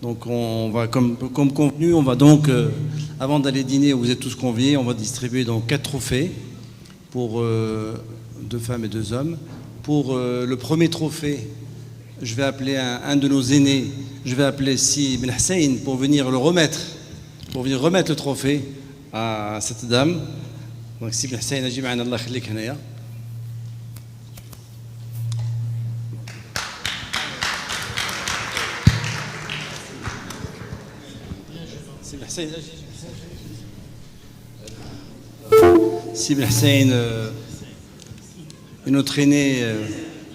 Donc on va, comme convenu, on va donc, avant d'aller dîner, où vous êtes tous conviés, on va distribuer donc 4 trophées pour 2 femmes et 2 hommes. Pour le premier trophée, je vais appeler un de nos aînés, je vais appeler Si Ben Hussein pour venir le remettre, le trophée à cette dame. Donc Si Ben Hussein, aji ma'ana, Allah khalik hanaya. Si Ben Hussein, notre aîné,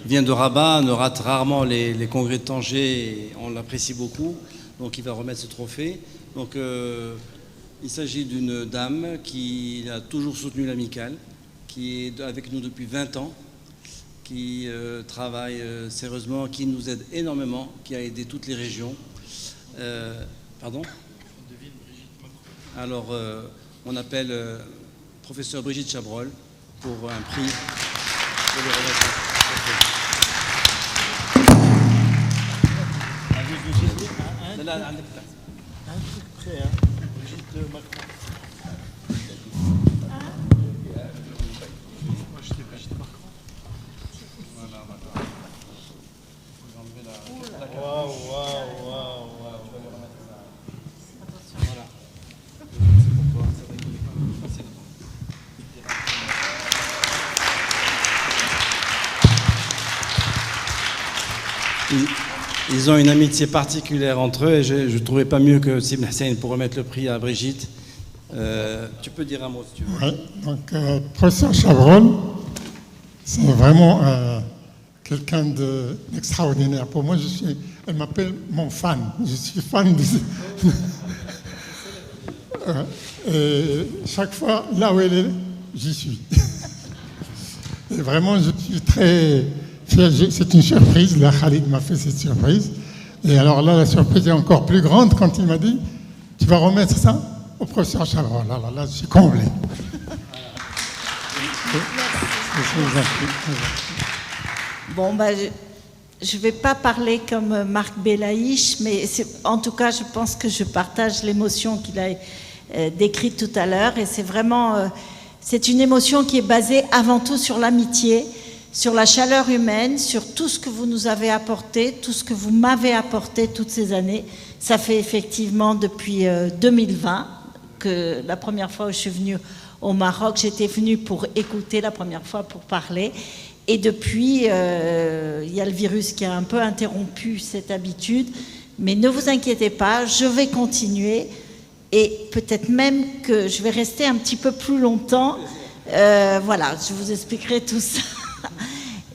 vient de Rabat, ne rate rarement les congrès de Tanger, et on l'apprécie beaucoup, donc il va remettre ce trophée. Donc il s'agit d'une dame qui a toujours soutenu l'amicale, qui est avec nous depuis 20 ans, qui travaille sérieusement, qui nous aide énormément, qui a aidé toutes les régions. Pardon ? Alors, on appelle professeur Brigitte Chabrol pour un prix de le remettre. Un truc prêt, hein. Brigitte Macron. Moi, j'étais Brigitte Macron. Voilà, voilà. Waouh, waouh, waouh, waouh. Voilà. Ils ont une amitié particulière entre eux et je ne trouvais pas mieux que Si Ben Hussein pour remettre le prix à Brigitte. Tu peux dire un mot si tu veux. Oui, donc professeur Chabrol, c'est vraiment quelqu'un d'extraordinaire. Pour moi, elle m'appelle mon fan. Je suis fan de... et chaque fois, là où elle est, j'y suis. Et vraiment, je suis très... C'est une surprise, là Khalid m'a fait cette surprise. Et alors là, la surprise est encore plus grande quand il m'a dit « Tu vas remettre ça au professeur Chabrol ». Là, je suis comblé. Bon, je ne vais pas parler comme Marc Belaïch, mais en tout cas, je pense que je partage l'émotion qu'il a décrite tout à l'heure. Et c'est vraiment... c'est une émotion qui est basée avant tout sur l'amitié, sur la chaleur humaine, sur tout ce que vous nous avez apporté, tout ce que vous m'avez apporté toutes ces années. Ça fait effectivement depuis 2020 que la première fois où je suis venue au Maroc, j'étais venue pour écouter, la première fois pour parler. Et depuis, il y a le virus qui a un peu interrompu cette habitude. Mais ne vous inquiétez pas, je vais continuer. Et peut-être même que je vais rester un petit peu plus longtemps. Voilà, je vous expliquerai tout ça.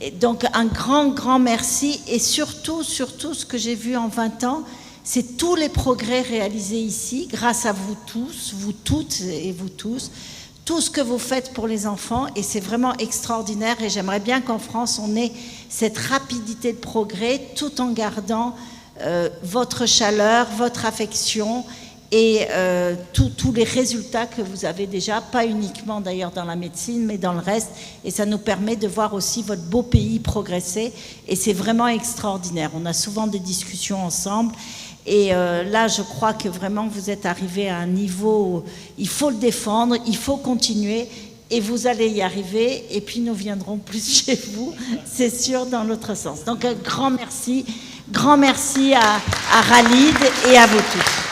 Et donc un grand merci et surtout ce que j'ai vu en 20 ans, c'est tous les progrès réalisés ici grâce à vous tous, vous toutes et vous tous, tout ce que vous faites pour les enfants et c'est vraiment extraordinaire et j'aimerais bien qu'en France on ait cette rapidité de progrès tout en gardant votre chaleur, votre affection et tous les résultats que vous avez déjà, pas uniquement d'ailleurs dans la médecine, mais dans le reste. Et ça nous permet de voir aussi votre beau pays progresser. Et c'est vraiment extraordinaire. On a souvent des discussions ensemble. Et là, je crois que vraiment, vous êtes arrivés à un niveau où il faut le défendre, il faut continuer. Et vous allez y arriver. Et puis, nous viendrons plus chez vous, c'est sûr, dans l'autre sens. Donc, un grand merci. Grand merci à Khalid et à vous tous.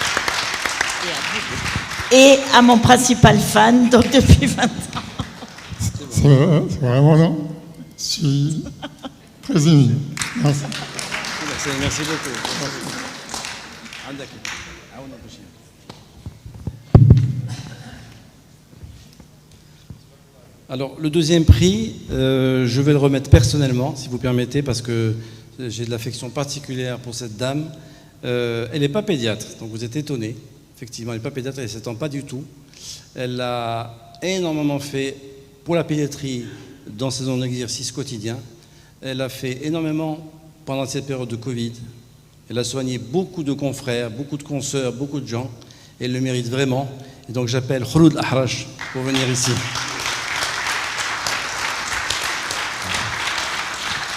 Et à mon principal fan, donc depuis 20 ans. C'est vraiment non. Je suis très ému. Merci. Merci beaucoup. Alors, le deuxième prix, je vais le remettre personnellement, si vous permettez, parce que j'ai de l'affection particulière pour cette dame. Elle n'est pas pédiatre, donc vous êtes étonnés. Effectivement, elle n'est pas pédiatre, elle ne s'étend pas du tout. Elle a énormément fait pour la pédiatrie dans son exercice quotidien. Elle a fait énormément pendant cette période de Covid. Elle a soigné beaucoup de confrères, beaucoup de consoeurs, beaucoup de gens. Elle le mérite vraiment. Et donc j'appelle Khouloud Ahrache pour venir ici.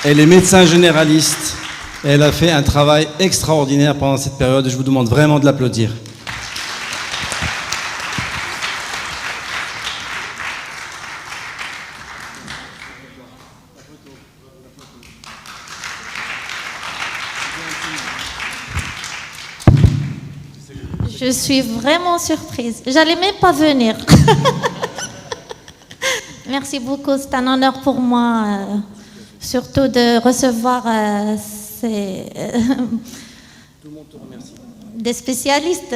Elle est médecin généraliste. Et elle a fait un travail extraordinaire pendant cette période et je vous demande vraiment de l'applaudir. Je suis vraiment surprise. J'allais même pas venir. Merci beaucoup. C'est un honneur pour moi, surtout de recevoir des spécialistes.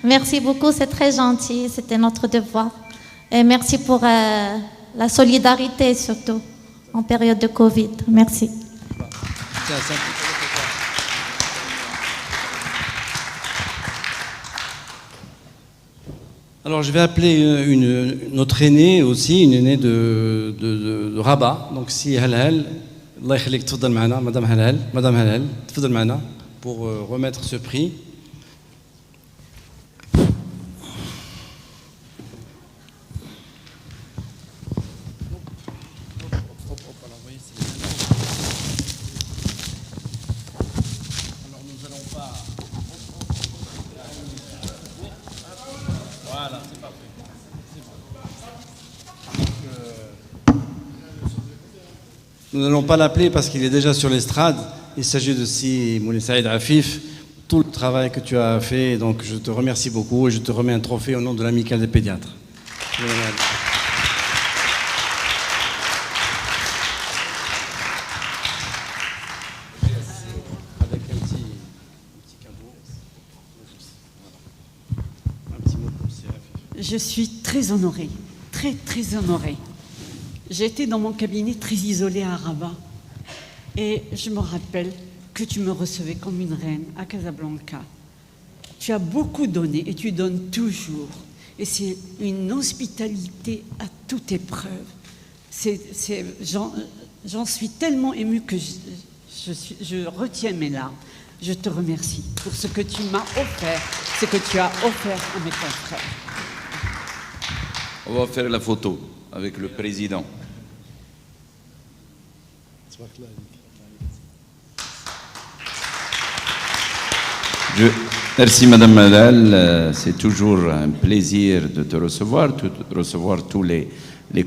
Merci beaucoup. C'est très gentil. C'était notre devoir. Et merci pour la solidarité, surtout en période de Covid. Merci. Alors je vais appeler notre aînée aussi, une aînée de Rabat. Donc si Halal, Allah yakhlik tfadal معنا, Madame Halal, tfadal معنا pour remettre ce prix. Nous n'allons pas l'appeler parce qu'il est déjà sur l'estrade. Il s'agit de Si Moulay Saïd Afif, tout le travail que tu as fait. Donc je te remercie beaucoup et je te remets un trophée au nom de l'amicale des pédiatres. Avec un petit cadeau. Un petit mot pour Si Afif. Je suis très honorée, très très honorée. J'ai été dans mon cabinet très isolée à Rabat et je me rappelle que tu me recevais comme une reine à Casablanca. Tu as beaucoup donné et tu donnes toujours. Et c'est une hospitalité à toute épreuve. J'en suis tellement émue que je retiens mes larmes. Je te remercie pour ce que tu m'as offert, ce que tu as offert à mes confrères. On va faire la photo avec le président. Merci Madame Halal, c'est toujours un plaisir de te recevoir, de recevoir tous les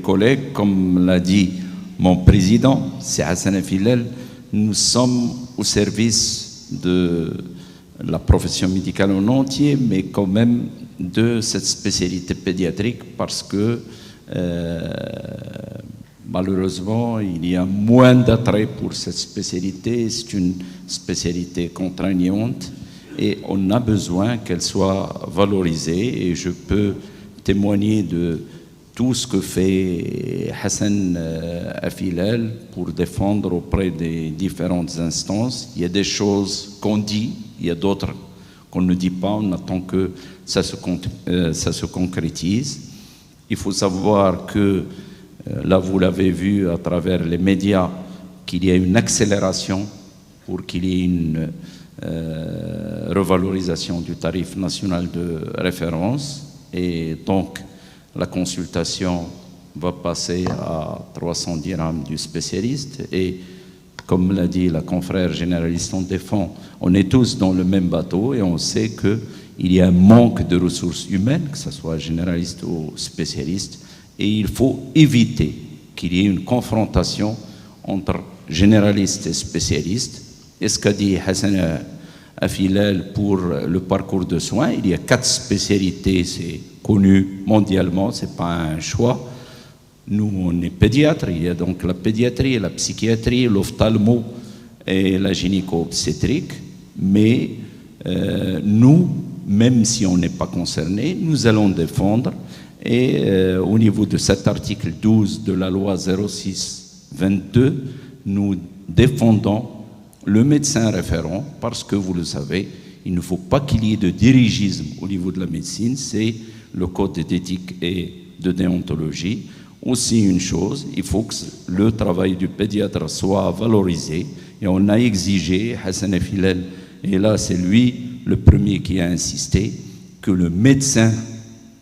collègues. Comme l'a dit mon président, c'est Hassan Afilel, nous sommes au service de la profession médicale en entier, mais quand même de cette spécialité pédiatrique parce que malheureusement, il y a moins d'attrait pour cette spécialité. C'est une spécialité contraignante et on a besoin qu'elle soit valorisée. Et je peux témoigner de tout ce que fait Hassan Afilel pour défendre auprès des différentes instances. Il y a des choses qu'on dit, il y a d'autres qu'on ne dit pas. On attend que ça se concrétise. Il faut savoir que là, vous l'avez vu à travers les médias, qu'il y a une accélération pour qu'il y ait une revalorisation du tarif national de référence. Et donc, la consultation va passer à 300 dirhams du spécialiste. Et comme l'a dit la confrère généraliste en défense, on est tous dans le même bateau et on sait qu'il y a un manque de ressources humaines, que ce soit généraliste ou spécialiste. Et il faut éviter qu'il y ait une confrontation entre généralistes et spécialistes. Et ce qu'a dit Hassan Afilel pour le parcours de soins, il y a 4 spécialités, c'est connu mondialement, ce n'est pas un choix. Nous, on est pédiatres, il y a donc la pédiatrie, la psychiatrie, l'ophtalmo et la gynéco-obstétrique. Mais nous, même si on n'est pas concerné, nous allons défendre. Et au niveau de cet article 12 de la loi 06-22, nous défendons le médecin référent parce que, vous le savez, il ne faut pas qu'il y ait de dirigisme au niveau de la médecine, c'est le code d'éthique et de déontologie. Aussi une chose, il faut que le travail du pédiatre soit valorisé et on a exigé, Hassan Afilel, et là c'est lui le premier qui a insisté, que le médecin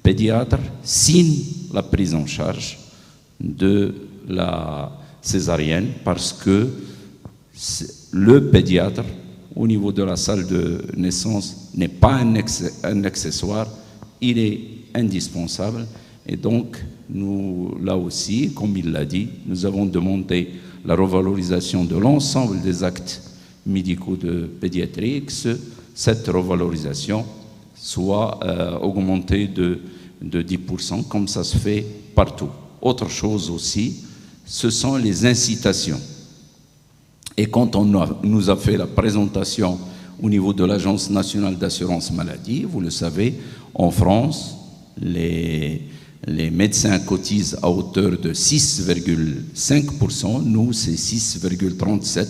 pédiatre signe la prise en charge de la césarienne parce que le pédiatre, au niveau de la salle de naissance, n'est pas un accessoire, il est indispensable. Et donc, nous, là aussi, comme il l'a dit, nous avons demandé la revalorisation de l'ensemble des actes médicaux de pédiatrie, et que cette revalorisation soit augmentée de 10%, comme ça se fait partout. Autre chose aussi, ce sont les incitations. Et quand nous a fait la présentation au niveau de l'Agence nationale d'assurance maladie, vous le savez, en France, les médecins cotisent à hauteur de 6,5%, nous c'est 6,37%,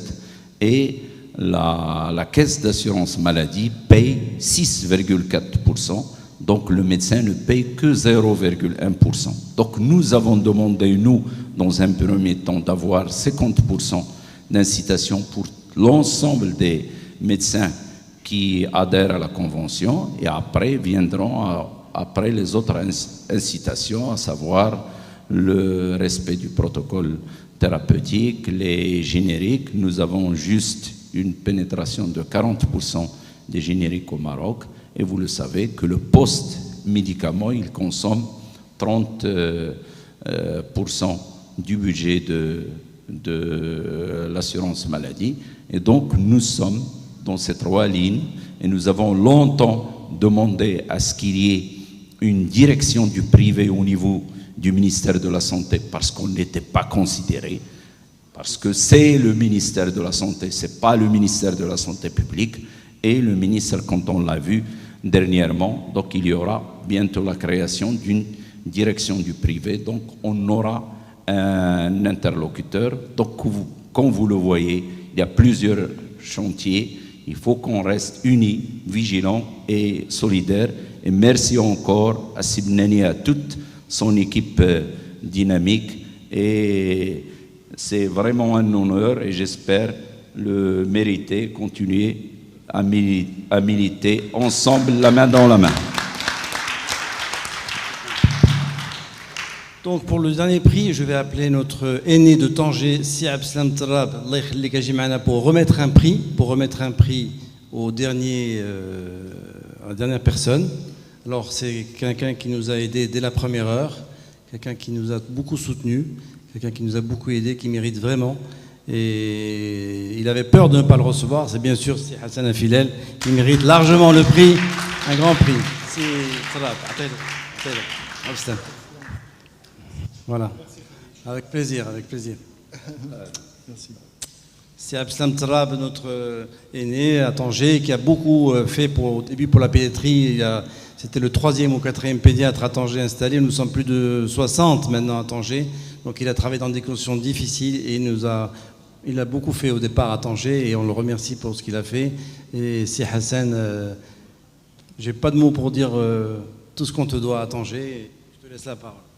et la caisse d'assurance maladie paye 6,4%, donc le médecin ne paye que 0,1%. Donc nous avons demandé, nous, dans un premier temps, d'avoir 50% d'incitation pour l'ensemble des médecins qui adhèrent à la convention, et après viendront après les autres incitations, à savoir le respect du protocole thérapeutique, les génériques. Nous avons juste une pénétration de 40% des génériques au Maroc, et vous le savez que le post-médicament, il consomme 30% du budget de l'assurance maladie. Et donc nous sommes dans ces trois lignes, et nous avons longtemps demandé à ce qu'il y ait une direction du privé au niveau du ministère de la Santé, parce qu'on n'était pas considéré, parce que c'est le ministère de la Santé, c'est pas le ministère de la Santé publique, et le ministre, quand on l'a vu dernièrement, donc il y aura bientôt la création d'une direction du privé, donc on aura un interlocuteur. Donc comme vous le voyez, il y a plusieurs chantiers, il faut qu'on reste unis, vigilants et solidaires. Et merci encore à Sibnani et à toute son équipe dynamique. Et c'est vraiment un honneur, et j'espère le mériter, continuer à militer ensemble, la main dans la main. Donc pour le dernier prix, je vais appeler notre aîné de Tanger, Si Abslam Tarab, pour remettre un prix à la dernière personne. Alors c'est quelqu'un qui nous a aidés dès la première heure, quelqu'un qui nous a beaucoup soutenus, quelqu'un qui nous a beaucoup aidés, qui mérite vraiment. Et il avait peur de ne pas le recevoir, c'est bien sûr Si Hassan Afilel, qui mérite largement le prix, un grand prix. Si Tarab, Abslam. Voilà, avec plaisir, avec plaisir. Merci. C'est Abslam Tarab, notre aîné à Tanger, qui a beaucoup fait au début pour la pédiatrie. C'était le 3e ou 4e pédiatre à Tanger installé. Nous sommes plus de 60 maintenant à Tanger. Donc il a travaillé dans des conditions difficiles, et il a beaucoup fait au départ à Tanger, et on le remercie pour ce qu'il a fait. Et Si Hassan, j'ai pas de mots pour dire tout ce qu'on te doit à Tanger. Je te laisse la parole.